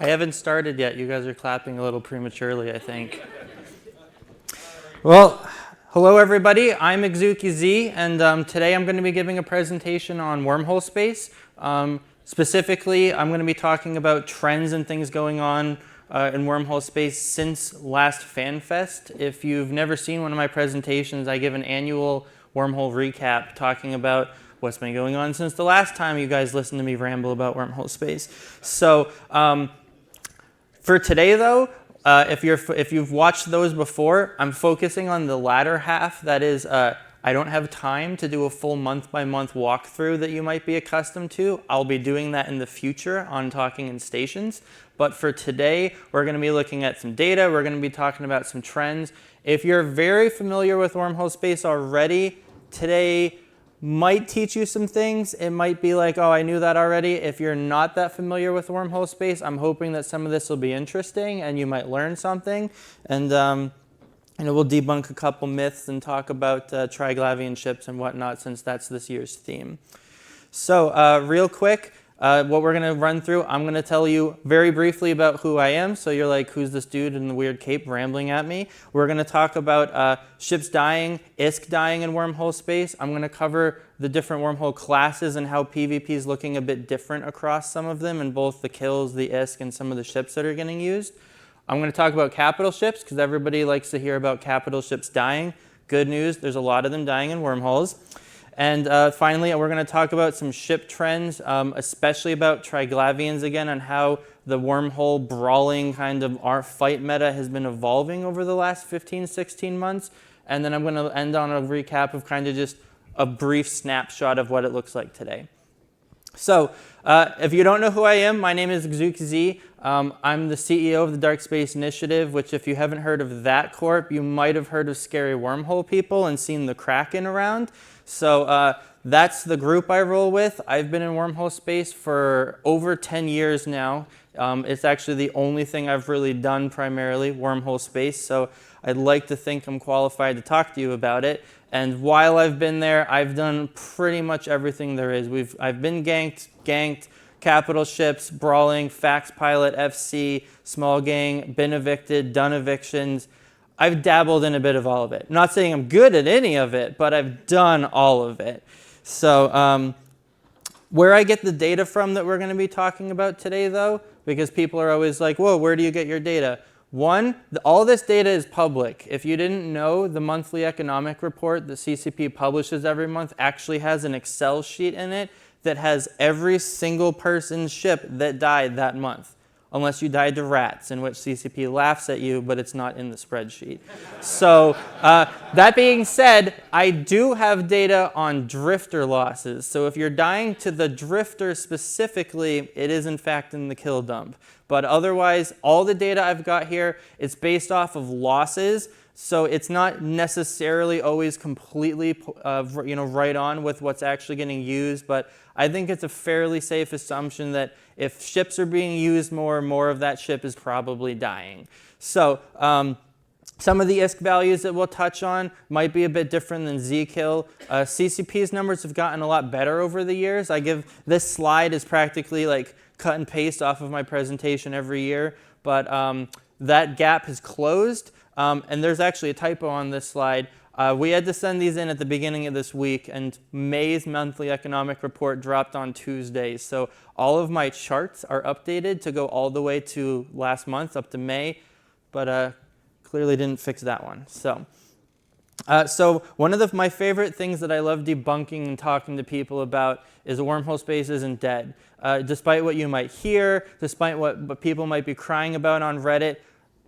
I haven't started yet. You guys are clapping a little prematurely, I think. Well, hello everybody. I'm Exuki Z, and today I'm going to be giving a presentation on wormhole space. Specifically, I'm going to be talking about trends and things going on in wormhole space since last FanFest. If you've never seen one of my presentations, I give an annual wormhole recap talking about what's been going on since the last time you guys listened to me ramble about wormhole space. So for today, though, if you've watched those before, I'm focusing on the latter half. That is, I don't have time to do a full month-by-month walkthrough that you might be accustomed to. I'll be doing that in the future on Talking in Stations. But for today, we're going to be looking at some data. We're going to be talking about some trends. If you're very familiar with wormhole space already, today might teach you some things. It might be like, oh, I knew that already. If you're not that familiar with wormhole space, I'm hoping that some of this will be interesting and you might learn something. And we'll debunk a couple myths and talk about triglavian ships and whatnot, since that's this year's theme. So real quick, what we're going to run through, I'm going to tell you very briefly about who I am. So you're like, who's this dude in the weird cape rambling at me? We're going to talk about ships dying, ISK dying in wormhole space. I'm going to cover the different wormhole classes and how PvP is looking a bit different across some of them, in both the kills, the ISK, and some of the ships that are getting used. I'm going to talk about capital ships, because everybody likes to hear about capital ships dying. Good news, there's a lot of them dying in wormholes. And finally, we're going to talk about some ship trends, especially about triglavians again, and how the wormhole brawling kind of our fight meta has been evolving over the last 15, 16 months. And then I'm going to end on a recap of kind of just a brief snapshot of what it looks like today. So if you don't know who I am, my name is Exuki Z. I'm the CEO of the Dark Space Initiative, which, if you haven't heard of that corp, you might have heard of Scary Wormhole People and seen the Kraken around. So that's the group I roll with. I've been in wormhole space for over 10 years now. It's actually the only thing I've really done primarily, wormhole space. So I'd like to think I'm qualified to talk to you about it. And while I've been there, I've done pretty much everything there is. I've been ganked, capital ships, brawling, fax pilot, FC, small gang, been evicted, done evictions. I've dabbled in a bit of all of it. I'm not saying I'm good at any of it, but I've done all of it. So where I get the data from that we're going to be talking about today, though, because people are always like, whoa, where do you get your data? One, all this data is public. If you didn't know, the monthly economic report that CCP publishes every month actually has an Excel sheet in it that has every single person's ship that died that month. Unless you died to rats, in which CCP laughs at you, but it's not in the spreadsheet. So that being said, I do have data on drifter losses. So if you're dying to the drifter specifically, it is in fact in the kill dump. But otherwise, all the data I've got here, it's based off of losses. So it's not necessarily always completely right on with what's actually getting used, but I think it's a fairly safe assumption that if ships are being used more of that ship is probably dying. So some of the ISK values that we'll touch on might be a bit different than Zkill. CCP's numbers have gotten a lot better over the years. This slide is practically like cut and paste off of my presentation every year, but that gap has closed. And there's actually a typo on this slide. We had to send these in at the beginning of this week, and May's monthly economic report dropped on Tuesday. So all of my charts are updated to go all the way to last month, up to May, but clearly didn't fix that one. So one of my favorite things that I love debunking and talking to people about is wormhole space isn't dead. Despite what you might hear, despite what people might be crying about on Reddit,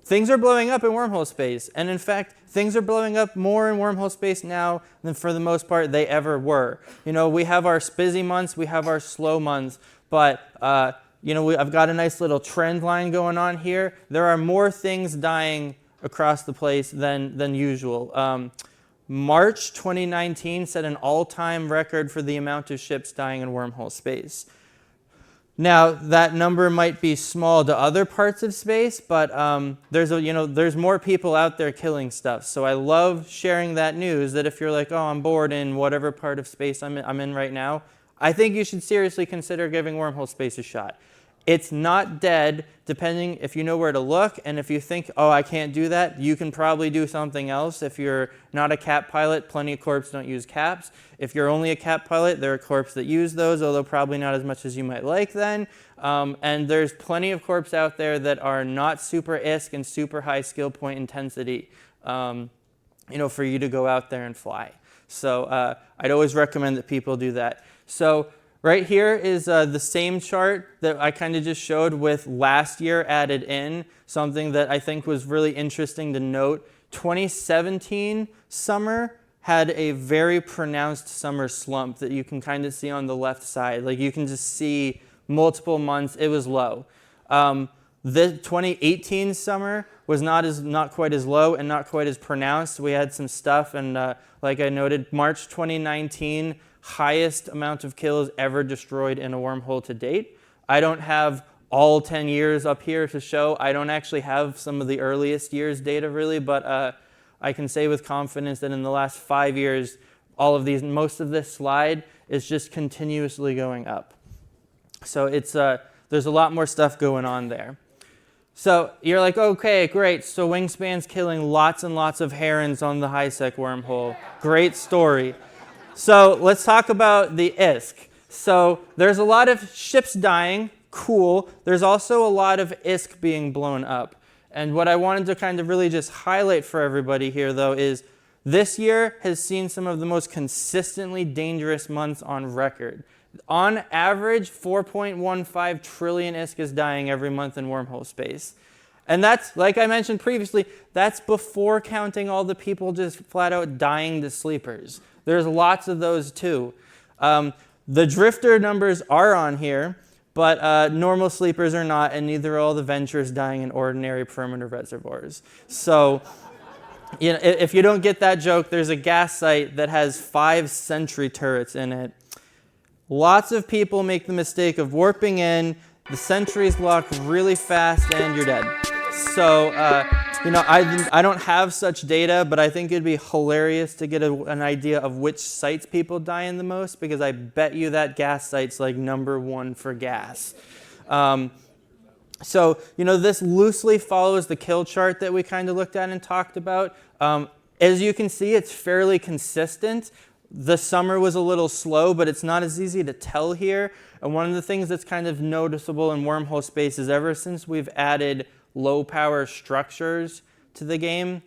things are blowing up in wormhole space. And in fact, things are blowing up more in wormhole space now than for the most part they ever were. We have our busy months, we have our slow months, but I've got a nice little trend line going on here. There are more things dying across the place than usual. March 2019 set an all-time record for the amount of ships dying in wormhole space. Now, that number might be small to other parts of space, but there's more people out there killing stuff. So I love sharing that news, that if you're like, oh, I'm bored in whatever part of space I'm in right now, I think you should seriously consider giving wormhole space a shot. It's not dead, depending if you know where to look, and if you think, oh, I can't do that, you can probably do something else. If you're not a cap pilot, plenty of corps don't use caps. If you're only a cap pilot, there are corps that use those, although probably not as much as you might like then. And there's plenty of corps out there that are not super ISK and super high skill point intensity, for you to go out there and fly. So I'd always recommend that people do that. So right here is the same chart that I kind of just showed with last year added in, something that I think was really interesting to note. 2017 summer had a very pronounced summer slump that you can kind of see on the left side. Like you can just see multiple months, it was low. The 2018 summer was not quite as low and not quite as pronounced. We had some stuff, and like I noted, March 2019, highest amount of kills ever destroyed in a wormhole to date. I don't have all 10 years up here to show. I don't actually have some of the earliest years data really, but I can say with confidence that in the last 5 years, most of this slide is just continuously going up. So there's a lot more stuff going on there. So you're like, okay, great. So Wingspan's killing lots and lots of herons on the high-sec wormhole. Great story. So let's talk about the ISK. So there's a lot of ships dying. Cool. There's also a lot of ISK being blown up. And what I wanted to kind of really just highlight for everybody here, though, is this year has seen some of the most consistently dangerous months on record. On average, 4.15 trillion ISK is dying every month in wormhole space. And that's, like I mentioned previously, that's before counting all the people just flat out dying to sleepers. There's lots of those too. The drifter numbers are on here, but normal sleepers are not, and neither are all the ventures dying in ordinary perimeter reservoirs. So if you don't get that joke, there's a gas site that has 5 sentry turrets in it. Lots of people make the mistake of warping in, the sentries lock really fast, and you're dead. So, I don't have such data, but I think it'd be hilarious to get an idea of which sites people die in the most, because I bet you that gas site's like #1 for gas. So, this loosely follows the kill chart that we kind of looked at and talked about. As you can see, it's fairly consistent. The summer was a little slow, but it's not as easy to tell here. And one of the things that's kind of noticeable in wormhole space is ever since we've added low power structures to the game,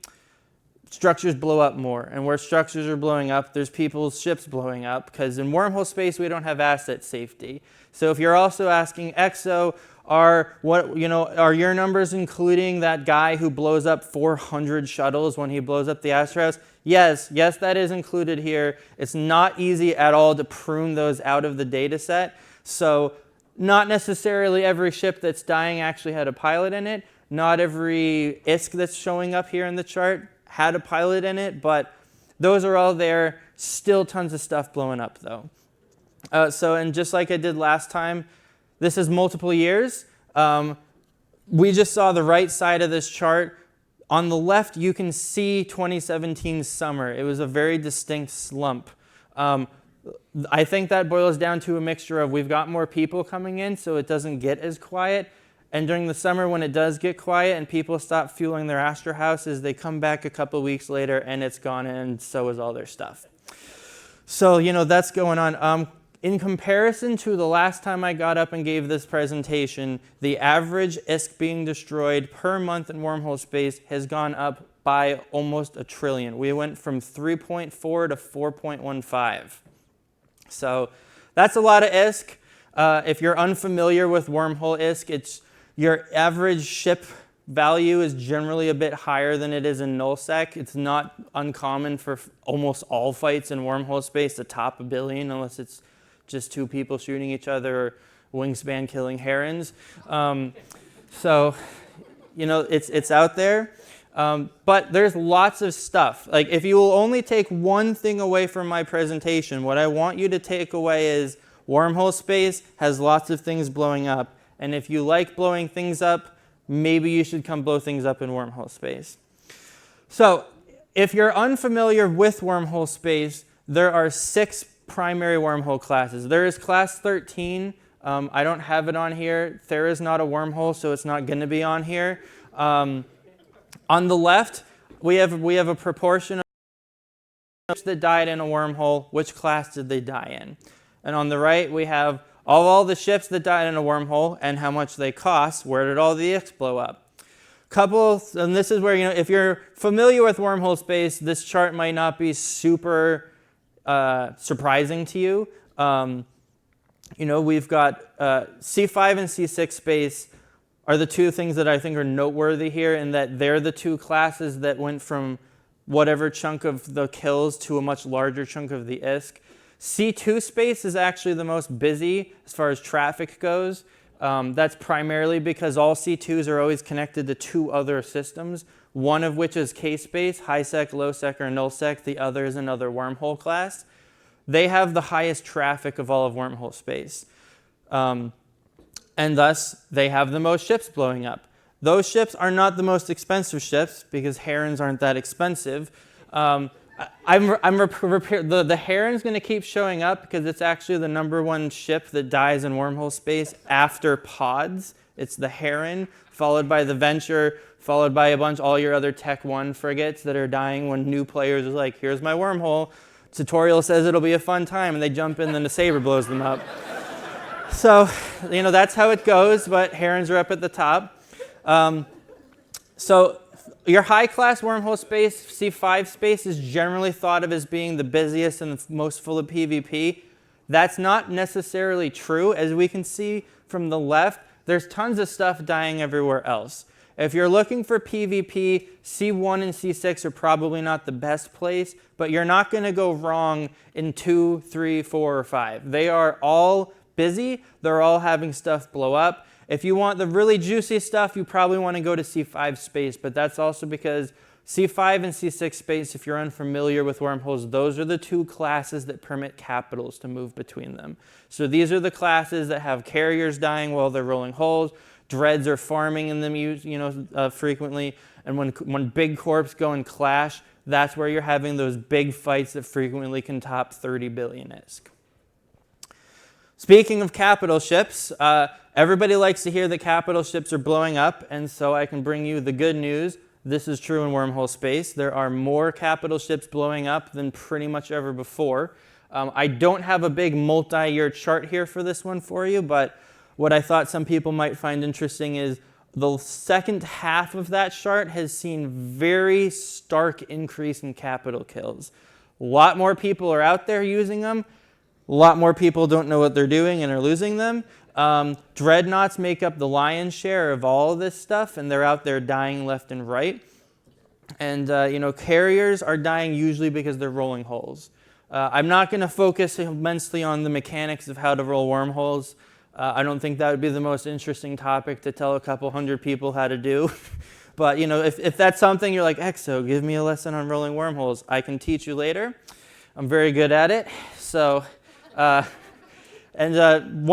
structures blow up more. And where structures are blowing up, there's people's ships blowing up, because in wormhole space, we don't have asset safety. So if you're also asking EXO, are your numbers including that guy who blows up 400 shuttles when he blows up the Astro House? Yes, that is included here. It's not easy at all to prune those out of the data set. So not necessarily every ship that's dying actually had a pilot in it. Not every ISK that's showing up here in the chart had a pilot in it, but those are all there. Still tons of stuff blowing up though. And just like I did last time, this is multiple years. We just saw the right side of this chart. On the left, you can see 2017 summer. It was a very distinct slump. I think that boils down to a mixture of we've got more people coming in, so it doesn't get as quiet. And during the summer, when it does get quiet and people stop fueling their Astro Houses, they come back a couple weeks later and it's gone, and so is all their stuff. So, that's going on. In comparison to the last time I got up and gave this presentation, the average ISK being destroyed per month in wormhole space has gone up by almost 1 trillion. We went from 3.4 to 4.15. So that's a lot of ISK. If you're unfamiliar with wormhole ISK, your average ship value is generally a bit higher than it is in nullsec. It's not uncommon for almost all fights in wormhole space to top 1 billion, unless it's just 2 people shooting each other or Wingspan killing herons. So, it's out there. But there's lots of stuff. Like, if you will only take one thing away from my presentation, what I want you to take away is wormhole space has lots of things blowing up. And if you like blowing things up, maybe you should come blow things up in wormhole space. So, if you're unfamiliar with wormhole space, there are 6 primary wormhole classes. There is class 13, I don't have it on here. Thera's not a wormhole, so it's not going to be on here. On the left, we have a proportion of ships that died in a wormhole. Which class did they die in? And on the right, we have all the ships that died in a wormhole and how much they cost. Where did all the X blow up? And this is where, if you're familiar with wormhole space, this chart might not be super surprising to you. We've got C5 and C6 space are the two things that I think are noteworthy here, in that they're the two classes that went from whatever chunk of the kills to a much larger chunk of the ISK. C2 space is actually the most busy as far as traffic goes. That's primarily because all C2s are always connected to two other systems, one of which is K-space, high-sec, low-sec, or null-sec. The other is another wormhole class. They have the highest traffic of all of wormhole space. And thus, they have the most ships blowing up. Those ships are not the most expensive ships because Herons aren't that expensive. The Heron's going to keep showing up because it's actually the #1 ship that dies in wormhole space after pods. It's the Heron, followed by the Venture, followed by all your other Tech 1 frigates that are dying when new players are like, here's my wormhole. Tutorial says it'll be a fun time, and they jump in, then the Saber blows them up. So, that's how it goes, but Herons are up at the top. So your high-class wormhole space, C5 space, is generally thought of as being the busiest and the most full of PvP. That's not necessarily true. As we can see from the left, there's tons of stuff dying everywhere else. If you're looking for PvP, C1 and C6 are probably not the best place, but you're not going to go wrong in 2, 3, 4, or 5. They are all busy. They're all having stuff blow up. If you want the really juicy stuff, you probably want to go to C5 space, but that's also because C5 and C6 space, if you're unfamiliar with wormholes, those are the two classes that permit capitals to move between them. So these are the classes that have carriers dying while they're rolling holes. Dreads are farming in them frequently. And when big corps go and clash, that's where you're having those big fights that frequently can top 30 billion ISK. Speaking of capital ships, everybody likes to hear that capital ships are blowing up, and so I can bring you the good news. This is true in wormhole space. There are more capital ships blowing up than pretty much ever before. I don't have a big multi-year chart here for this one for you, but what I thought some people might find interesting is the second half of that chart has seen very stark increase in capital kills. A lot more people are out there using them. A lot more people don't know what they're doing and are losing them. Dreadnoughts make up the lion's share of all of this stuff, and they're out there dying left and right. And carriers are dying usually because they're rolling holes. I'm not going to focus immensely on the mechanics of how to roll wormholes. I don't think that would be the most interesting topic to tell a couple hundred people how to do. But if that's something you're like, Exo, give me a lesson on rolling wormholes, I can teach you later. I'm very good at it. So. One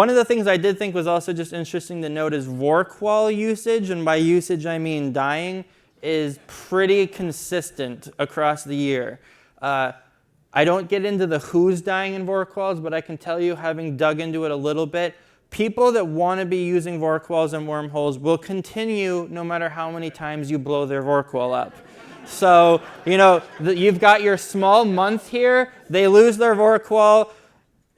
of the things I did think was also just interesting to note is Vorqual usage, and by usage I mean dying, is pretty consistent across the year. I don't get into the who's dying in Vorquals, but I can tell you, having dug into it a little bit, people that want to be using Vorquals and wormholes will continue no matter how many times you blow their Vorqual up. So, you've got your small month here, they lose their Vorqual.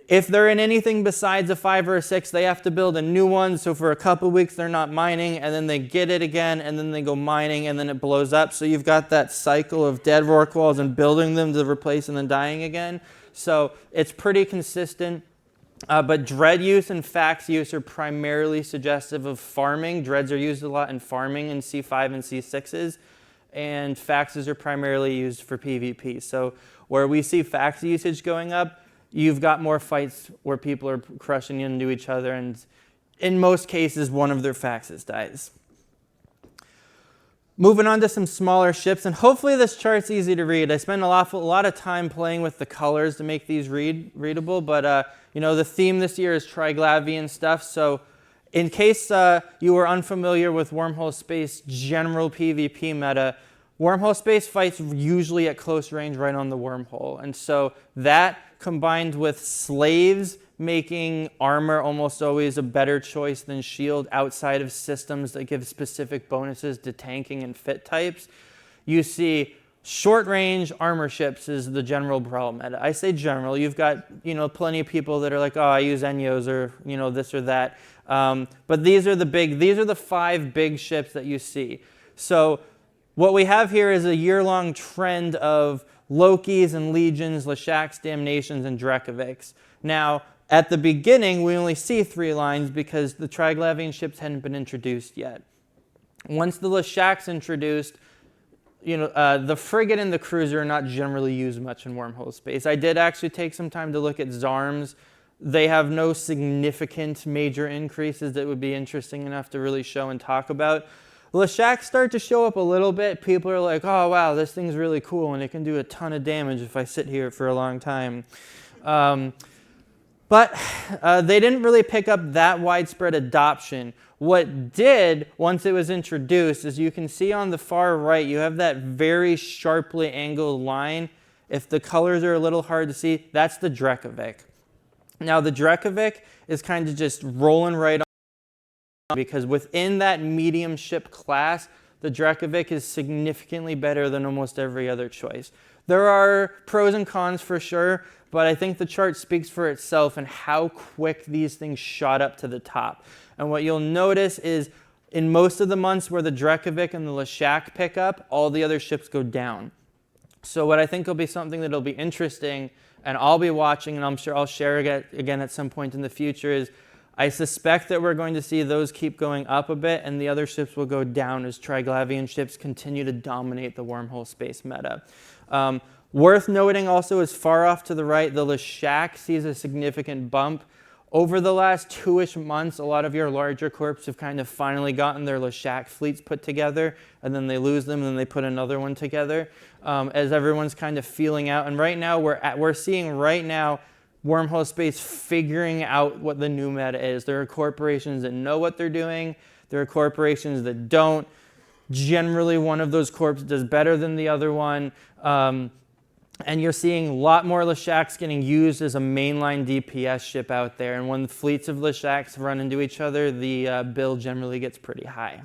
If they're in anything besides a 5 or a 6, they have to build a new one. So for a couple weeks, they're not mining, and then they get it again, and then they go mining, and then it blows up. So you've got that cycle of dead Vorquals and building them to replace and then dying again. So it's pretty consistent. But dread use and fax use are primarily suggestive of farming. Dreads are used a lot in farming in C5 and C6s, and faxes are primarily used for PvP. So where we see fax usage going up, you've got more fights where people are crushing into each other, and in most cases, one of their faxes dies. Moving on to some smaller ships, and hopefully this chart's easy to read. I spent a lot of time playing with the colors to make these readable, but the theme this year is Triglavian stuff, so in case you were unfamiliar with Wormhole Space general PvP meta, Wormhole Space fights usually at close range right on the wormhole, and so that combined with slaves making armor almost always a better choice than shield outside of systems that give specific bonuses to tanking and fit types. You see short-range armor ships is the general problem. And I say general. You've got plenty of people that are like, oh, I use Enyos or this or that. But these are the 5 big ships that you see. So what we have here is a year-long trend of Lokis and Legions, Leshaks, Damnations, and Drekovics. Now, at the beginning, we only see 3 lines because the Triglavian ships hadn't been introduced yet. Once the Leshaks introduced, the frigate and the cruiser are not generally used much in Wormhole space. I did actually take some time to look at Zarms. They have no significant major increases that would be interesting enough to really show and talk about. Leshaks start to show up a little bit. People are like, oh, wow, this thing's really cool, and it can do a ton of damage if I sit here for a long time. But they didn't really pick up that widespread adoption. What did, once it was introduced, is you can see on the far right, you have that very sharply angled line. If the colors are a little hard to see, that's the Drekovic. Now, the Drekovic is kind of just rolling right on because within that medium ship class, the Drekovic is significantly better than almost every other choice. There are pros and cons for sure, but I think the chart speaks for itself and how quick these things shot up to the top. And what you'll notice is in most of the months where the Drekovic and the Leshak pick up, all the other ships go down. So what I think will be something that'll be interesting, and I'll be watching, and I'm sure I'll share it again at some point in the future, is I suspect that we're going to see those keep going up a bit, and the other ships will go down as Triglavian ships continue to dominate the Wormhole space meta. Worth noting also is far off to the right, the Leshak sees a significant bump. Over the last 2-ish months, a lot of your larger corps have kind of finally gotten their Leshak fleets put together, and then they lose them, and then they put another one together, as everyone's kind of feeling out. And right now, we're seeing right now Wormhole space figuring out what the new meta is. There are corporations that know what they're doing. There are corporations that don't. Generally, one of those corps does better than the other one. And you're seeing a lot more Leshaks getting used as a mainline DPS ship out there. And when the fleets of Leshaks run into each other, the bill generally gets pretty high.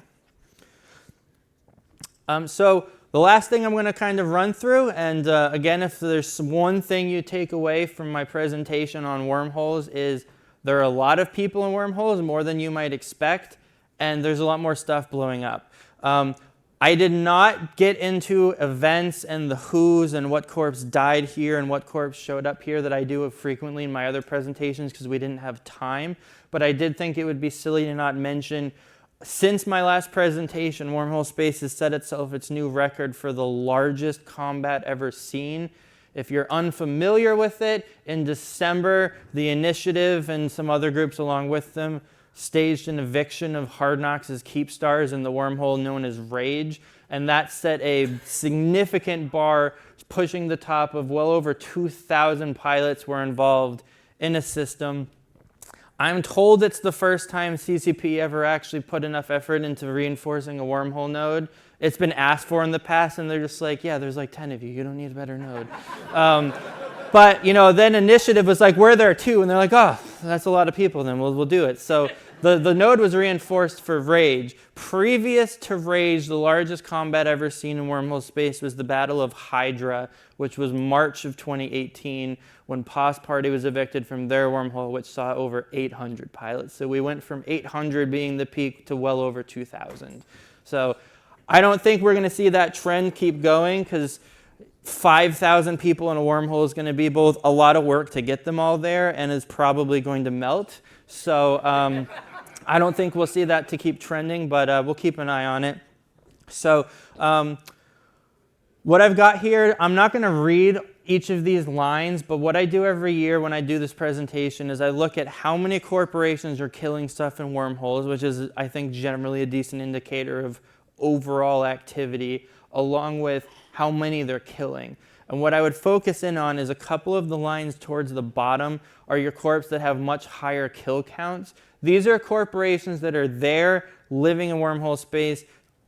So the last thing I'm going to kind of run through, and again, if there's one thing you take away from my presentation on wormholes, is there are a lot of people in wormholes, more than you might expect, and there's a lot more stuff blowing up. I did not get into events and the who's and what corps died here and what corps showed up here that I do frequently in my other presentations because we didn't have time. But I did think it would be silly to not mention, since my last presentation, Wormhole Space has set itself its new record for the largest combat ever seen. If you're unfamiliar with it, in December, the Initiative and some other groups along with them staged an eviction of Hard Knox' Keep Stars in the wormhole known as Rage, and that set a significant bar, pushing the top of well over 2,000 pilots were involved in a system. I'm told it's the first time CCP ever actually put enough effort into reinforcing a wormhole node. It's been asked for in the past, and they're just like, yeah, there's like 10 of you. You don't need a better node. But then Initiative was like, we're there too, and they're like, oh, that's a lot of people. Then we'll do it. So the node was reinforced for Rage. Previous to Rage, the largest combat ever seen in wormhole space was the Battle of Hydra, which was March of 2018, when Pos Party was evicted from their wormhole, which saw over 800 pilots. So we went from 800 being the peak to well over 2,000. So I don't think we're going to see that trend keep going, because 5,000 people in a wormhole is going to be both a lot of work to get them all there and is probably going to melt. So I don't think we'll see that to keep trending, but we'll keep an eye on it. So what I've got here, I'm not going to read each of these lines, but what I do every year when I do this presentation is I look at how many corporations are killing stuff in wormholes, which is, I think, generally a decent indicator of overall activity, along with how many they're killing. And what I would focus in on is a couple of the lines towards the bottom are your corps that have much higher kill counts. These are corporations that are there, living in wormhole space,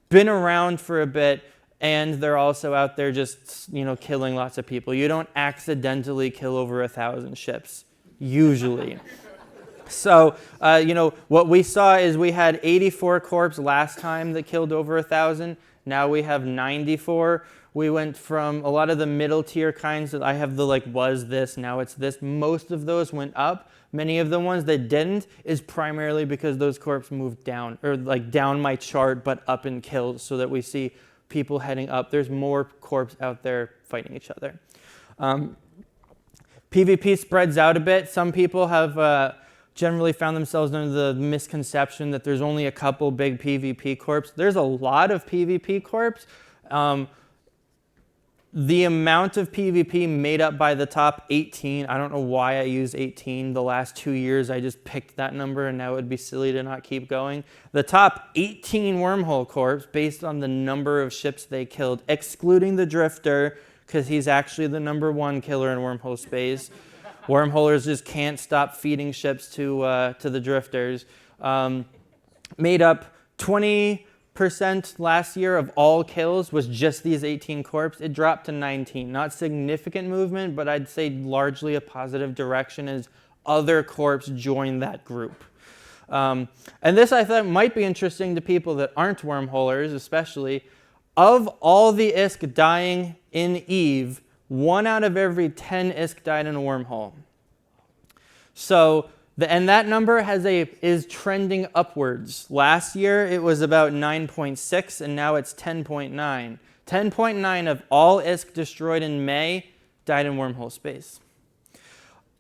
been around for a bit, and they're also out there just killing lots of people. You don't accidentally kill over 1,000 ships usually. So, what we saw is we had 84 corpses last time that killed over 1,000. Now we have 94. We went from a lot of the middle tier kinds that I have the was this, now it's this. Most of those went up. Many of the ones that didn't is primarily because those corpses moved down, or down my chart, but up in kills, so that we see people heading up. There's more corpses out there fighting each other. PvP spreads out a bit. Some people have generally found themselves under the misconception that there's only a couple big PvP corps. There's a lot of PvP corps. The amount of PvP made up by the top 18, I don't know why I use 18. The last 2 years I just picked that number, and now it would be silly to not keep going. The top 18 Wormhole corps, based on the number of ships they killed, excluding the Drifter, because he's actually the #1 killer in Wormhole space. Wormholers just can't stop feeding ships to the Drifters. Made up 20% last year of all kills was just these 18 corps. It dropped to 19. Not significant movement, but I'd say largely a positive direction as other corps join that group. And this I thought might be interesting to people that aren't Wormholers, especially. Of all the ISK dying in EVE, 1 out of every 10 ISK died in a Wormhole. So, and that number is trending upwards. Last year it was about 9.6, and now it's 10.9. 10.9 of all ISK destroyed in May died in Wormhole space.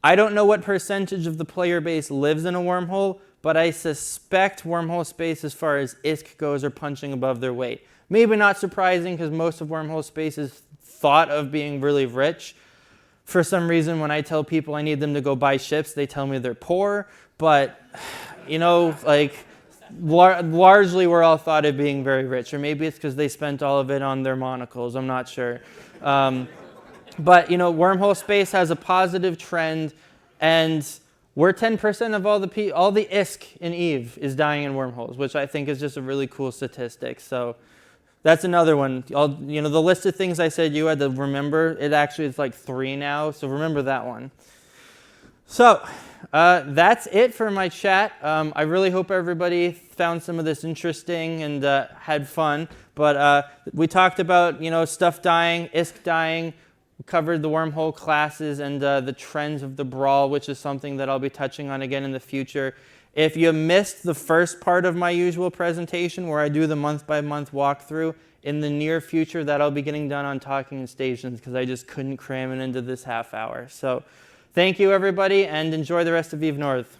I don't know what percentage of the player base lives in a Wormhole, but I suspect Wormhole space as far as ISK goes are punching above their weight. Maybe not surprising, because most of Wormhole space is thought of being really rich. For some reason, when I tell people I need them to go buy ships, they tell me they're poor. But, largely we're all thought of being very rich. Or maybe it's because they spent all of it on their monocles. I'm not sure. But, Wormhole space has a positive trend. And we're 10% of all the ISK in EVE is dying in Wormholes, which I think is just a really cool statistic. So that's another one. The list of things I said you had to remember, it actually is 3 now, so remember that one. So that's it for my chat. I really hope everybody found some of this interesting and had fun. But we talked about stuff dying, ISK dying. We covered the Wormhole classes and the trends of the Brawl, which is something that I'll be touching on again in the future. If you missed the first part of my usual presentation where I do the month-by-month walkthrough, in the near future that'll be getting done on Talking in Stations, because I just couldn't cram it into this half hour. So thank you, everybody, and enjoy the rest of EVE North.